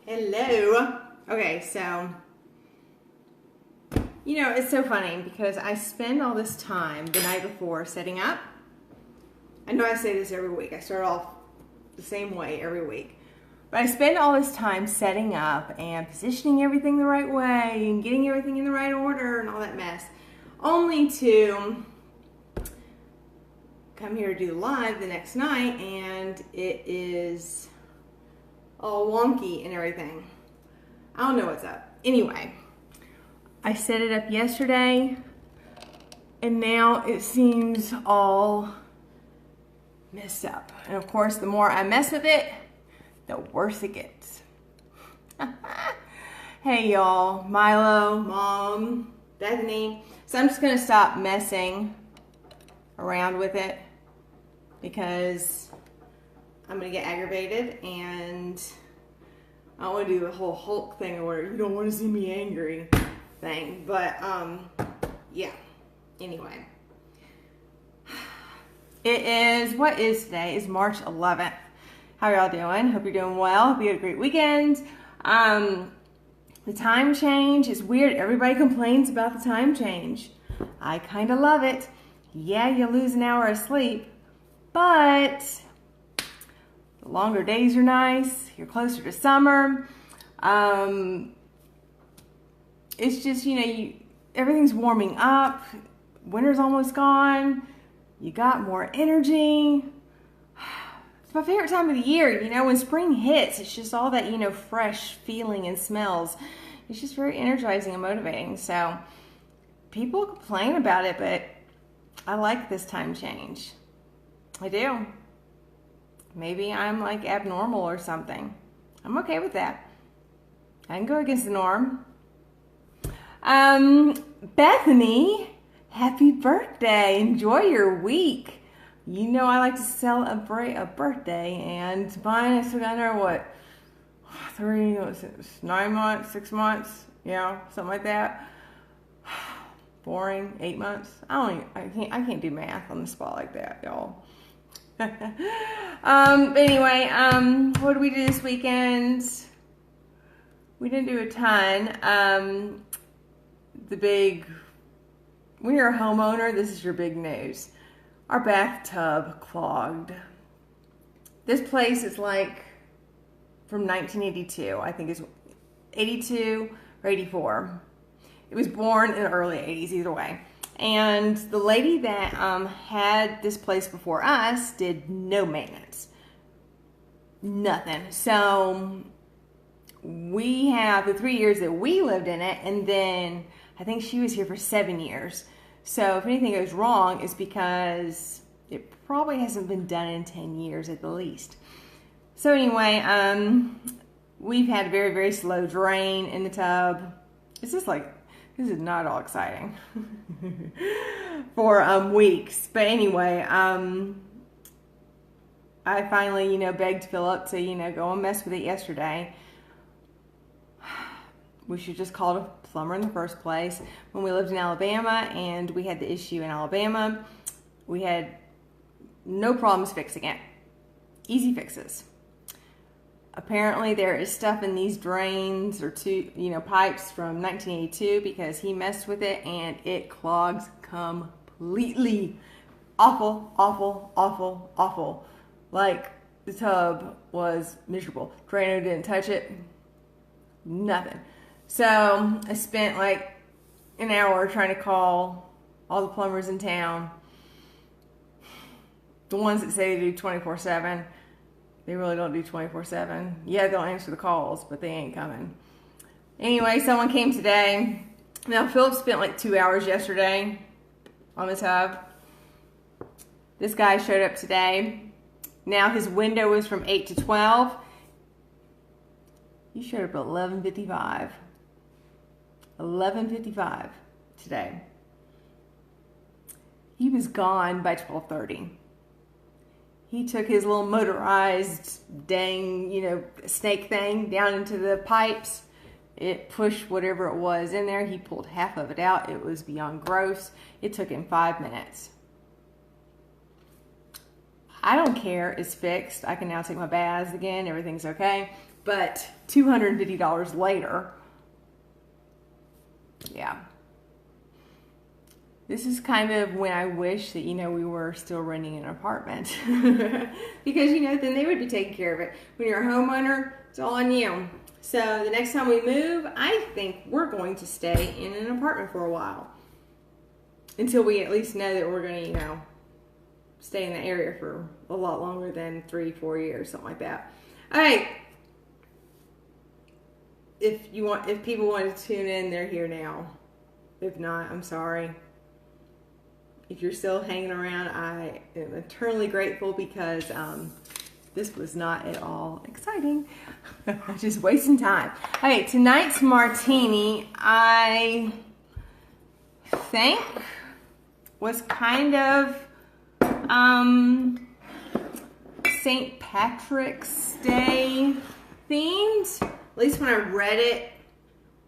Hello. Okay, so, it's so funny because I spend all this time the night before setting up. I know I say this every week. I start off the same way every week. But I spend all this time setting up and positioning everything the right way and getting everything in the right order and all that mess. Only to come here to do live the next night and it is all wonky and everything. I don't know what's up. Anyway, I set it up yesterday and now it seems all messed up. And of course, the more I mess with it, the worse it gets. Hey y'all, Milo, Mom, Bethany. So I'm just gonna stop messing around with it because I'm gonna get aggravated and I don't want to do the whole Hulk thing where you don't want to see me angry thing. But yeah. Anyway, what is today? It's March 11th. How y'all doing? Hope you're doing well. Hope you had a great weekend. The time change is weird. Everybody complains about the time change. I kind of love it. Yeah, you lose an hour of sleep, but the longer days are nice. You're closer to summer. It's just, everything's warming up. Winter's almost gone. You got more energy. It's my favorite time of the year. When spring hits, it's just all that, fresh feeling and smells. It's just very energizing and motivating. So people complain about it, but I like this time change. I do. Maybe I'm like abnormal or something. I'm okay with that. I can go against the norm. Bethany, happy birthday. Enjoy your week. I like to celebrate a birthday, and mine is another, 9 months, 6 months, something like that. Boring, 8 months. I can't do math on the spot like that, y'all. But anyway, what did we do this weekend? We didn't do a ton. When you're a homeowner, this is your big news. Our bathtub clogged. This place is like from 1982. I think it's 82 or 84. It was born in the early 80s, either way. And the lady that had this place before us did no maintenance. Nothing. So we have the 3 years that we lived in it, and then I think she was here for 7 years. So if anything goes wrong, it's because it probably hasn't been done in 10 years at the least. So anyway, we've had a very, very slow drain in the tub. It's just like, this is not all exciting for weeks. But anyway, I finally, begged Philip to, go and mess with it yesterday. We should just call it a plumber in the first place. When we lived in Alabama and we had the issue in Alabama, we had no problems fixing it. Easy fixes. Apparently there is stuff in these drains or pipes from 1982 because he messed with it and it clogs completely. Awful, awful, awful, awful. Like the tub was miserable. Drano didn't touch it. Nothing. So I spent like an hour trying to call all the plumbers in town. The ones that say they do 24/7. They really don't do 24/7. Yeah, they'll answer the calls, but they ain't coming. Anyway, someone came today. Now, Philip spent like 2 hours yesterday on the tub. This guy showed up today. Now, his window was from 8 to 12. He showed up at 11:55. 11:55 today. He was gone by 12:30. He took his little motorized snake thing down into the pipes. It pushed whatever it was in there. He pulled half of it out. It was beyond gross. It took him 5 minutes. I don't care. It's fixed. I can now take my baths again. Everything's okay. But $250 later, yeah. This is kind of when I wish that, we were still renting an apartment. Because, then they would be taking care of it. When you're a homeowner, it's all on you. So the next time we move, I think we're going to stay in an apartment for a while. Until we at least know that we're going to, stay in the area for a lot longer than 3-4 years, something like that. All right. If people want to tune in, they're here now. If not, I'm sorry. If you're still hanging around, I am eternally grateful because this was not at all exciting. Just wasting time. Okay, tonight's martini, I think, was kind of St. Patrick's Day themed. At least when I read it.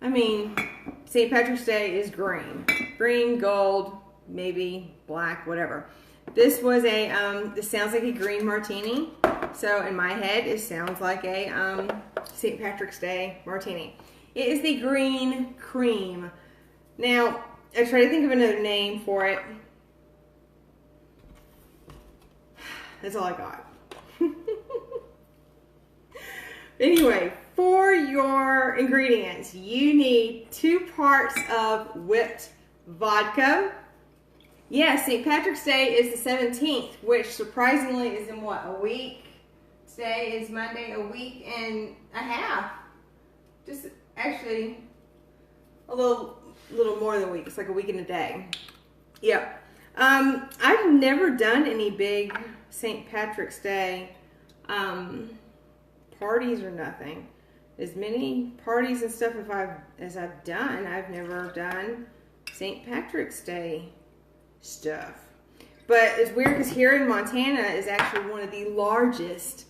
I mean, St. Patrick's Day is green. Green, gold, maybe black, whatever. This was this sounds like a green martini. So in my head, it sounds like a St. Patrick's Day martini. It is the green cream. Now, I try to think of another name for it. That's all I got. Anyway, for your ingredients, you need 2 parts of whipped vodka. Yes, St. Patrick's Day is the 17th, which surprisingly is in what, a week? Today is Monday, a week and a half. Just actually a little more than a week. It's like a week and a day. Yep. I've never done any big St. Patrick's Day parties or nothing. As many parties and stuff as I've done, I've never done St. Patrick's Day stuff. But it's weird because here in Montana is actually one of the largest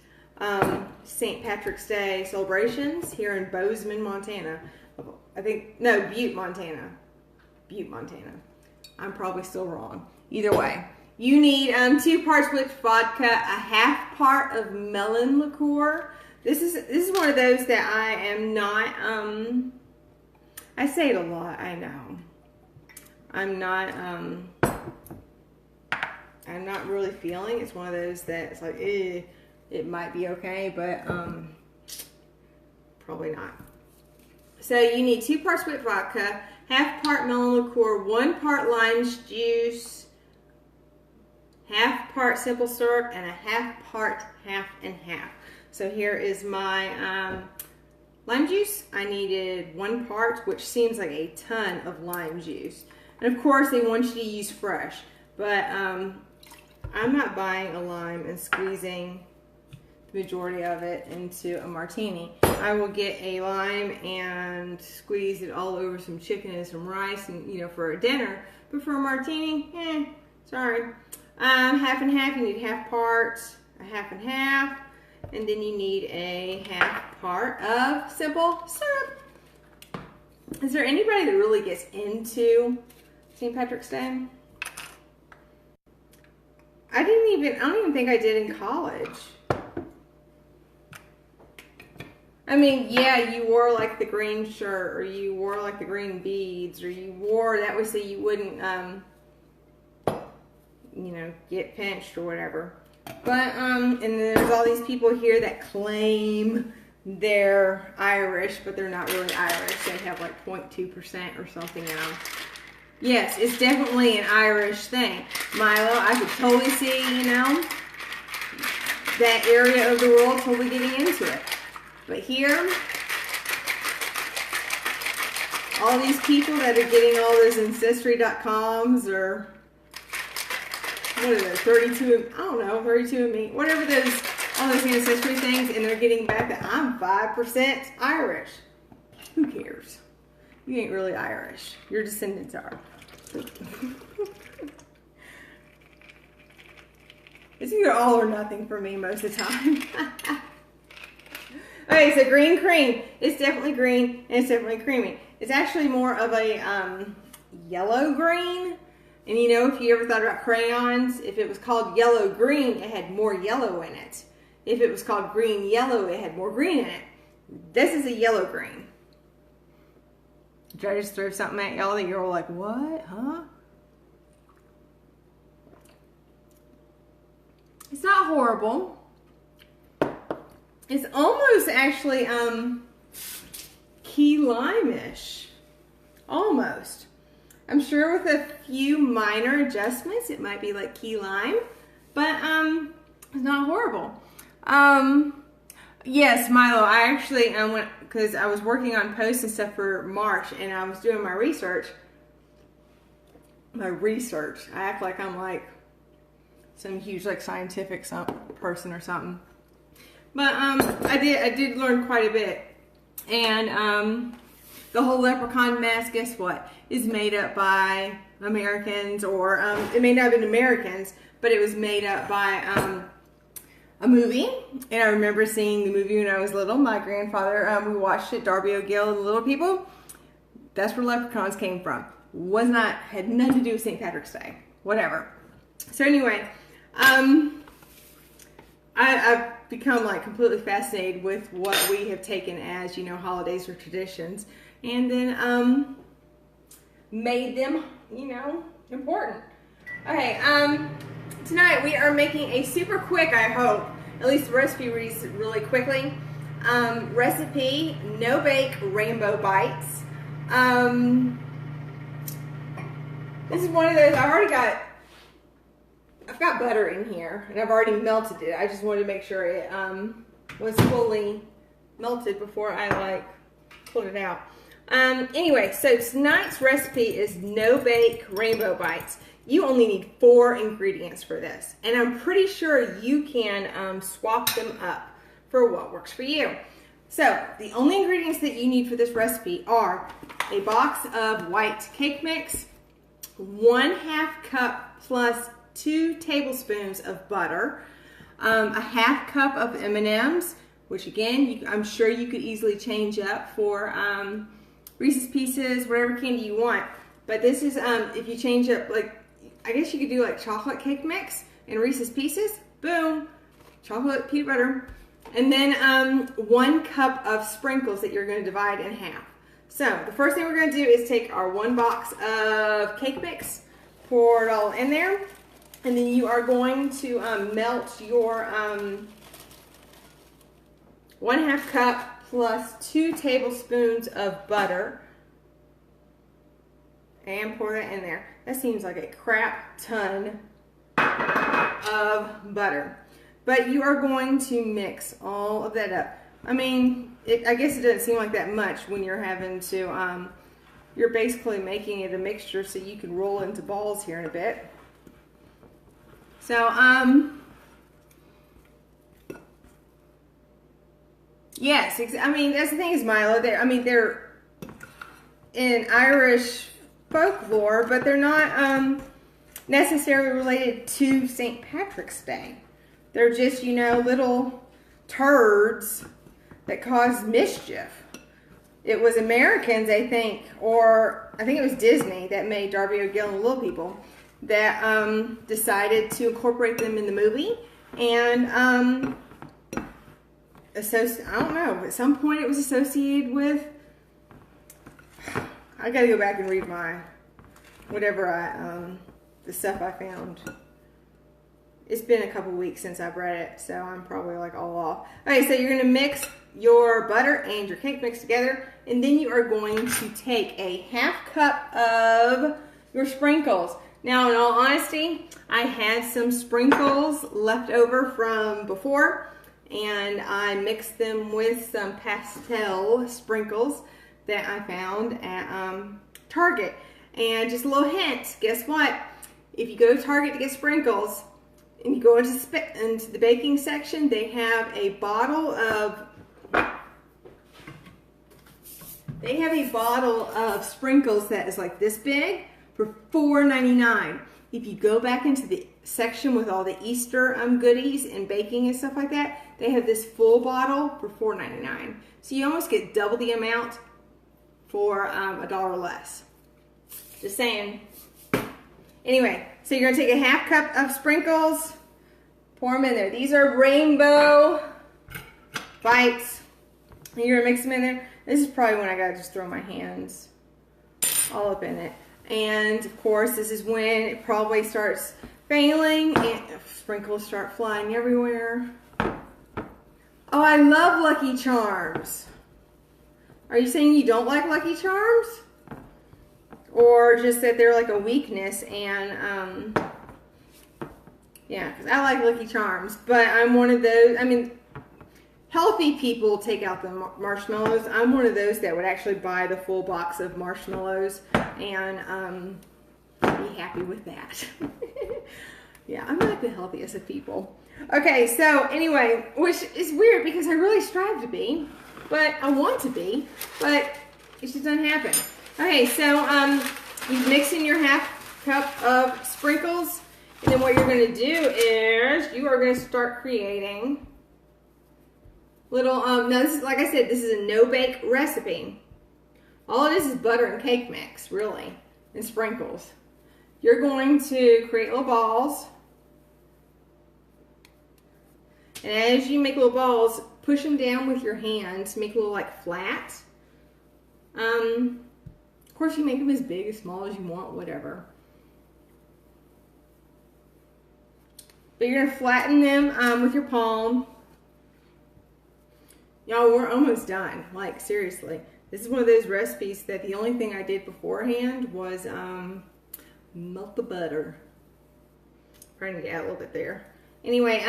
St. Patrick's Day celebrations here in Bozeman, Montana. Butte, Montana. Butte, Montana. I'm probably still wrong. Either way. You need 2 parts whipped vodka, a half part of melon liqueur. This is one of those that I am not, I say it a lot, I know. I'm not really feeling. It's one of those that it's like, it might be okay, but probably not. So you need 2 parts whipped vodka, half part melon liqueur, 1 part lime juice, half part simple syrup, and a half part half and half. So here is my lime juice. I needed 1 part, which seems like a ton of lime juice. And of course, they want you to use fresh, but I'm not buying a lime and squeezing the majority of it into a martini. I will get a lime and squeeze it all over some chicken and some rice, and for a dinner. But for a martini, sorry. Half and half. You need half parts, a half and half, and then you need a half part of simple syrup. Is there anybody that really gets into St. Patrick's Day? I don't even think I did in college. I mean, yeah, you wore like the green shirt, or you wore like the green beads, or you wore that way so you wouldn't, get pinched or whatever. But, and there's all these people here that claim they're Irish, but they're not really Irish. They have like 0.2% or something now. Yes, it's definitely an Irish thing. Milo, I could totally see, that area of the world totally getting into it. But here, all these people that are getting all those Ancestry.coms or what are those, 32andMe, whatever all those Ancestry things, and they're getting back that I'm 5% Irish. Who cares? You ain't really Irish. Your descendants are. It's either all or nothing for me most of the time. Okay, so green cream. It's definitely green, and it's definitely creamy. It's actually more of a yellow green, And you know, if you ever thought about crayons, if it was called yellow green, it had more yellow in it. If it was called green yellow, it had more green in it. This is a yellow green. Did I just throw something at y'all that you're all like, what? Huh? It's not horrible. It's almost actually key lime-ish. Almost. I'm sure with a few minor adjustments, it might be like key lime, but it's not horrible. Yes, Milo, I actually went, because I was working on posts and stuff for March, and I was doing my research. I act like I'm like some huge like scientific person or something. But I did learn quite a bit. And the whole leprechaun mask, guess what, is made up by Americans, or it may not have been Americans, but it was made up by a movie. And I remember seeing the movie when I was little. My grandfather, we watched it, Darby O'Gill and the Little People. That's where leprechauns came from. Had nothing to do with St. Patrick's Day. Whatever. So anyway, I've become like completely fascinated with what we have taken as, you know, holidays or traditions, and then made them, you know, important. Okay, tonight we are making a super quick, I hope, at least the recipe reads really quickly, recipe, no bake rainbow bites. This is one of those, I've got butter in here, and I've already melted it. I just wanted to make sure it was fully melted before I like pulled it out. Anyway, so tonight's recipe is no bake rainbow bites. You only need 4 ingredients for this, and I'm pretty sure you can swap them up for what works for you. So the only ingredients that you need for this recipe are a box of white cake mix, 1/2 cup plus 2 tablespoons of butter, a 1/2 cup of M&Ms, which again, I'm sure you could easily change up for Reese's Pieces, whatever candy you want. But this is, if you change up, like, I guess you could do like chocolate cake mix and Reese's Pieces, boom, chocolate peanut butter. And then 1 cup of sprinkles that you're going to divide in half. So the first thing we're going to do is take our 1 box of cake mix, pour it all in there, and then you are going to melt your 1/2 cup plus 2 tablespoons of butter, and pour that in there. That seems like a crap ton of butter. But you are going to mix all of that up. I mean, I guess it doesn't seem like that much when you're having to, you're basically making it a mixture so you can roll into balls here in a bit. So, yes, I mean, that's the thing is, Milo, they're in Irish folklore, but they're not necessarily related to St. Patrick's Day. They're just, you know, little turds that cause mischief. It was Americans, I think, or I think it was Disney that made Darby O'Gill and the Little People that decided to incorporate them in the movie. And I don't know, at some point it was associated with, I gotta go back and read my, whatever the stuff I found. It's been a couple weeks since I've read it, so I'm probably like all off. Okay, so you're gonna mix your butter and your cake mix together, and then you are going to take a 1/2 cup of your sprinkles. Now, in all honesty, I had some sprinkles left over from before, and I mixed them with some pastel sprinkles that I found at Target. And just a little hint, guess what? If you go to Target to get sprinkles, and you go into the baking section, they have a bottle of sprinkles that is like this big for $4.99. If you go back into the section with all the Easter goodies and baking and stuff like that, they have this full bottle for $4.99. So you almost get double the amount for $1 less. Just saying. Anyway, so you're gonna take a half cup of sprinkles, pour them in there. These are rainbow bites. And you're gonna mix them in there. This is probably when I gotta just throw my hands all up in it. And of course, this is when it probably starts failing and sprinkles start flying everywhere. Oh, I love Lucky Charms. Are you saying you don't like Lucky Charms? Or just that they're like a weakness and, yeah, because I like Lucky Charms, but I'm one of those, I mean, healthy people take out the marshmallows. I'm one of those that would actually buy the full box of marshmallows and be happy with that. Yeah, I'm not the healthiest of people. Okay, so anyway, which is weird because I really strive to be, but I want to be, but it just doesn't happen. Okay, so you mix in your half cup of sprinkles, and then what you're going to do is you are going to start creating little, now this is, like I said, this is a no-bake recipe. All it is butter and cake mix, really, and sprinkles. You're going to create little balls. And as you make little balls, push them down with your hand to make a little like flat. Of course, you make them as big, as small as you want, whatever. But you're going to flatten them with your palm. Y'all, we're almost done. Like, seriously. This is one of those recipes that the only thing I did beforehand was melt the butter. Trying to get out a little bit there. Anyway,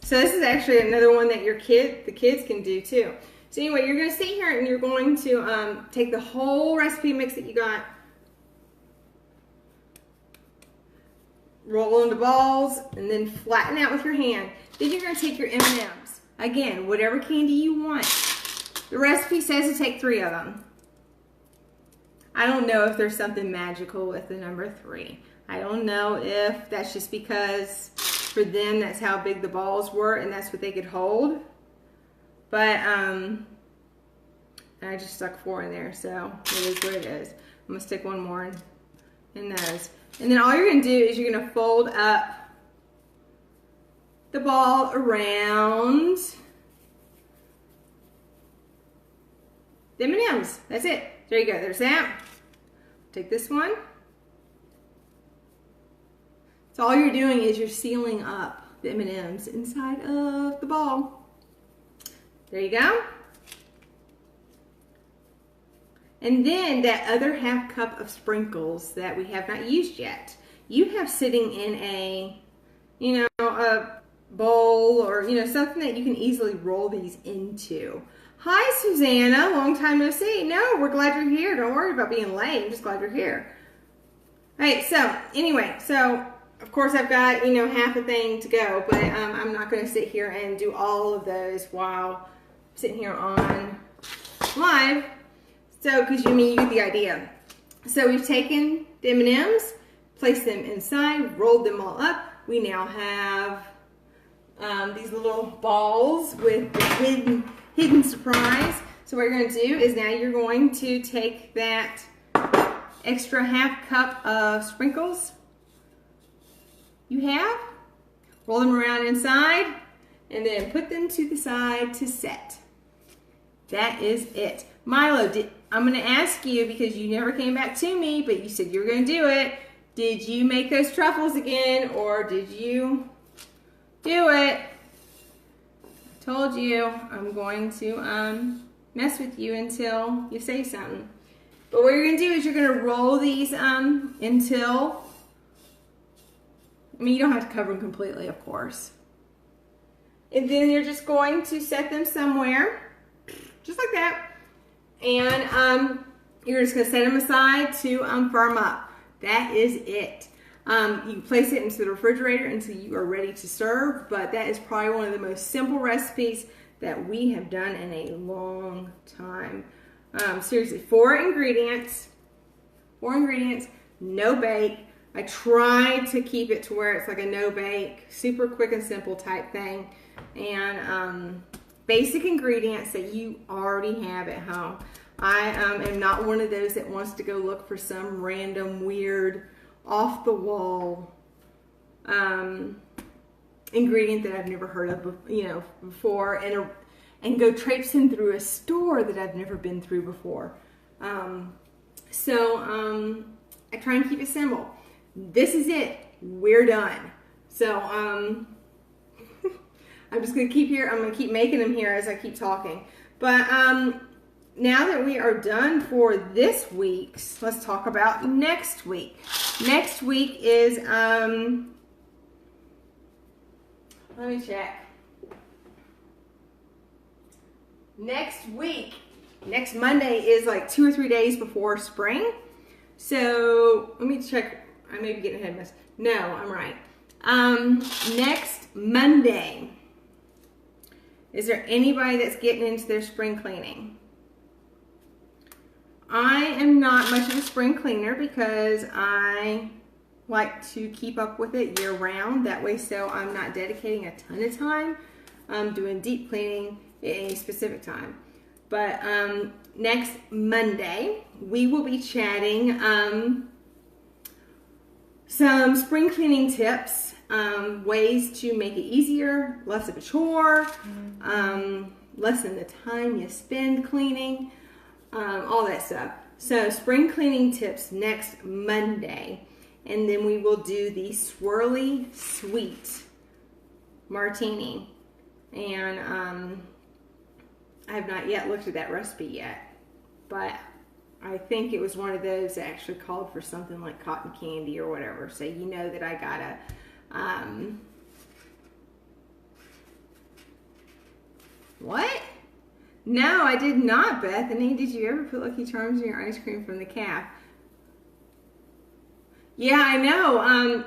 so this is actually another one that the kids can do too. So anyway, you're going to sit here and you're going to take the whole recipe mix that you got, roll into balls, and then flatten out with your hand. Then you're going to take your M&Ms. Again, whatever candy you want. The recipe says to take 3 of them. I don't know if there's something magical with the number 3. I don't know if that's just because for them that's how big the balls were and that's what they could hold. But I just stuck 4 in there, so it is what it is. I'm going to stick one more in those. And then all you're going to do is you're going to fold up the ball around the M&Ms. That's it. There you go. There's that. Take this one. So all you're doing is you're sealing up the M&Ms inside of the ball. There you go. And then that other half cup of sprinkles that we have not used yet, you have sitting in a, a bowl or, something that you can easily roll these into. Hi, Susanna. Long time no see. No, we're glad you're here. Don't worry about being late. I'm just glad you're here. All right, so anyway, of course I've got, half a thing to go, but I'm not going to sit here and do all of those while I'm sitting here on live. So, because you get the idea. So we've taken the M&Ms, placed them inside, rolled them all up. We now have these little balls with the hidden surprise. So what you're going to do is now you're going to take that extra half cup of sprinkles you have, roll them around inside, and then put them to the side to set. That is it. Milo, I'm going to ask you because you never came back to me, but you said you were going to do it. Did you make those truffles again, or did you do it? I told you I'm going to mess with you until you say something. But what you're going to do is you're going to roll these until, you don't have to cover them completely, of course. And then you're just going to set them somewhere, just like that. And you're just going to set them aside to firm up. That is it. You can place it into the refrigerator until you are ready to serve, but that is probably one of the most simple recipes that we have done in a long time. Seriously, 4 ingredients, no bake. I tried to keep it to where it's like a no bake, super quick and simple type thing, and basic ingredients that you already have at home. I am not one of those that wants to go look for some random, weird, off the wall ingredient that I've never heard of, before, and go traipsing through a store that I've never been through before. So I try and keep it simple. This is it. We're done. So I'm just gonna keep here. I'm gonna keep making them here as I keep talking. But now that we are done for this week's, let's talk about next week. Next week is let me check. Next week, next Monday is like 2 or 3 days before spring. So let me check. I may be getting ahead of myself. No, I'm right. Next Monday. Is there anybody that's getting into their spring cleaning? I am not much of a spring cleaner because I like to keep up with it year round. That way, so I'm not dedicating a ton of time doing deep cleaning at any specific time. But next Monday, we will be chatting some spring cleaning tips, ways to make it easier, less of a chore, lessen the time you spend cleaning, all that stuff. So spring cleaning tips next Monday. And then we will do the swirly sweet martini. And I have not yet looked at that recipe yet, but I think it was one of those that actually called for something like cotton candy or whatever. So you know that I gotta what? No, I did not, Bethany. Did you ever put Lucky Charms in your ice cream from the calf? Yeah, I know.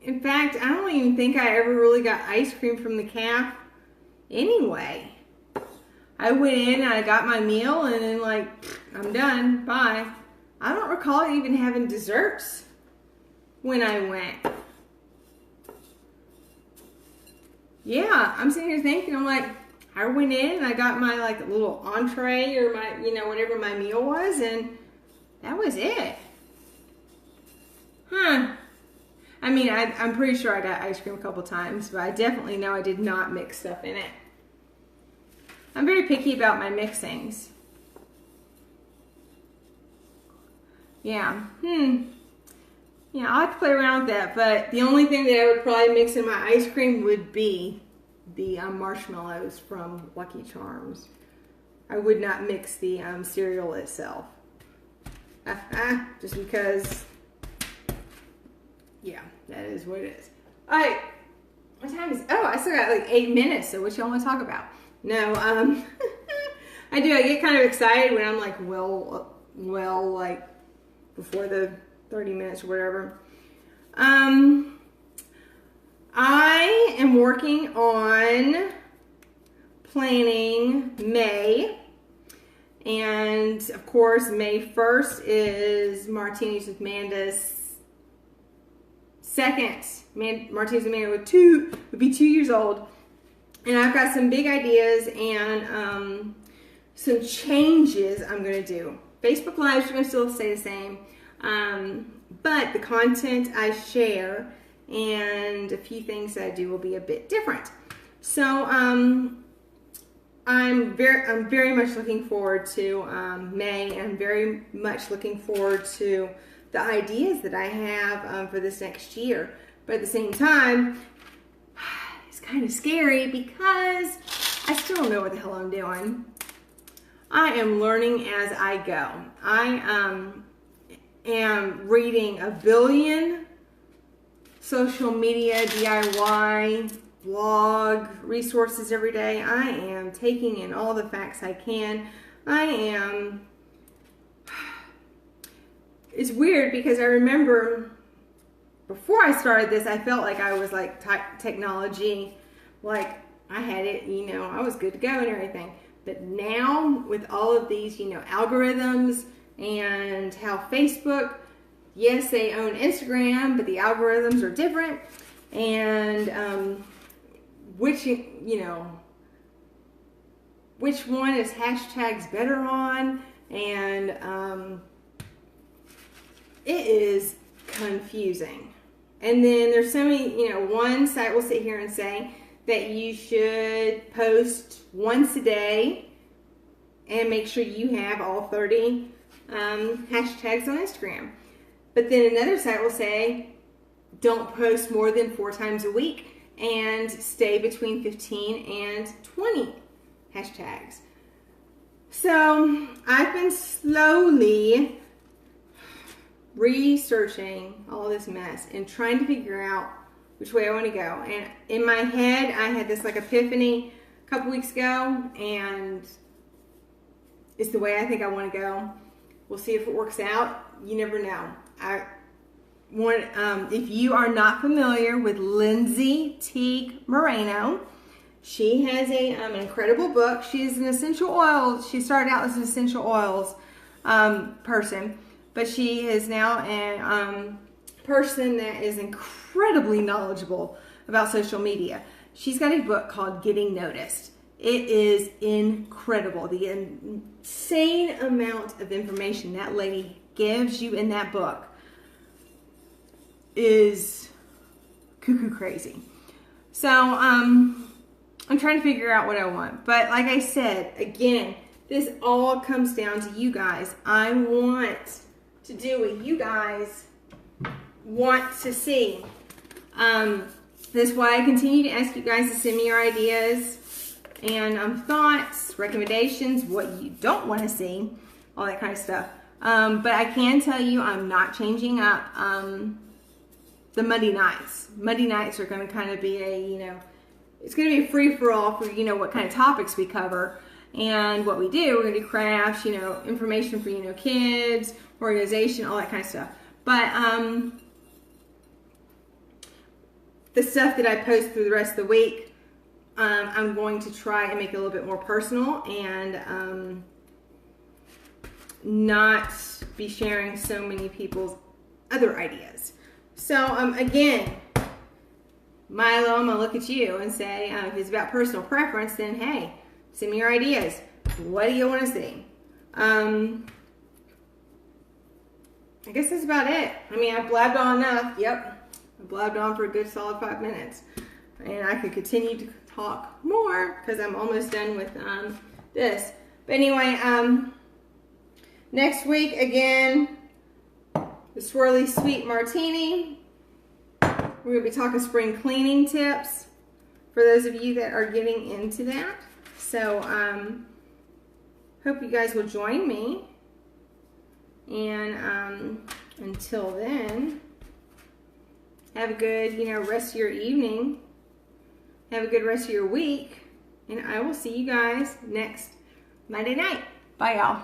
In fact, I don't even think I ever really got ice cream from the calf anyway. I went in and I got my meal and then like, I'm done, bye. I don't recall even having desserts when I went. Yeah, I'm sitting here thinking, I'm like, I went in and I got my like little entree or my, whatever my meal was, and that was it. Huh. I mean, I'm pretty sure I got ice cream a couple times, but I definitely know I did not mix stuff in it. I'm very picky about my mixings. Yeah. Yeah, I'll have to play around with that, but the only thing that I would probably mix in my ice cream would be the marshmallows from Lucky Charms. I would not mix the cereal itself. Just because, yeah, that is what it is. All right, what time is, oh, I still got like 8 minutes, so what y'all want to talk about? No, I do, I get kind of excited when I'm like, well, like, before the 30 minutes or whatever. I am working on planning May, and of course May 1st is Martinis with Amanda's second. Martinis with Amanda would be 2 years old, and I've got some big ideas and some changes I'm going to do. Facebook Lives are going to still stay the same, but the content I share and a few things that I do will be a bit different. So I'm very much looking forward to May, and I'm very much looking forward to the ideas that I have for this next year. But at the same time, it's kind of scary because I still don't know what the hell I'm doing. I am learning as I go. I am reading a billion social media, DIY, blog resources every day. I am taking in all the facts I can. It's weird because I remember before I started this, I felt like I was like technology, like I had it, I was good to go and everything. But now with all of these, algorithms and how Facebook, yes, they own Instagram, but the algorithms are different. And which one is hashtags better on? And it is confusing. And then there's so many, you know, one site will sit here and say that you should post once a day and make sure you have all 30 hashtags on Instagram. But then another site will say, don't post more than 4 times a week and stay between 15 and 20 hashtags. So I've been slowly researching all this mess and trying to figure out which way I want to go. And in my head, I had this like epiphany a couple weeks ago, and it's the way I think I want to go. We'll see if it works out. You never know. If you are not familiar with Lindsay Teague Moreno, she has an incredible book. She's an essential oil. She started out as an essential oils person, but she is now a person that is incredibly knowledgeable about social media. She's got a book called Getting Noticed. It is incredible. The insane amount of information that lady gives you in that book is cuckoo crazy. So I'm trying to figure out what I want. But like I said, again, this all comes down to you guys. I want to do what you guys want to see. That's why I continue to ask you guys to send me your ideas and thoughts, recommendations, what you don't want to see, all that kind of stuff. But I can tell you I'm not changing up the Monday nights. Monday nights are going to kind of be it's going to be a free-for-all for, what kind of topics we cover and what we do. We're going to do crafts, information for, kids, organization, all that kind of stuff. But the stuff that I post through the rest of the week, I'm going to try and make it a little bit more personal and not be sharing so many people's other ideas. So again, Milo, I'm going to look at you and say, if it's about personal preference, then hey, send me your ideas. What do you want to see? I guess that's about it. I mean, I blabbed on enough. Yep. I blabbed on for a good solid 5 minutes. And I could continue to talk more because I'm almost done with this. But anyway, next week, again, the Swirly Sweet Martini. We're going to be talking spring cleaning tips for those of you that are getting into that. So, hope you guys will join me. And until then, have a good, rest of your evening. Have a good rest of your week. And I will see you guys next Monday night. Bye, y'all.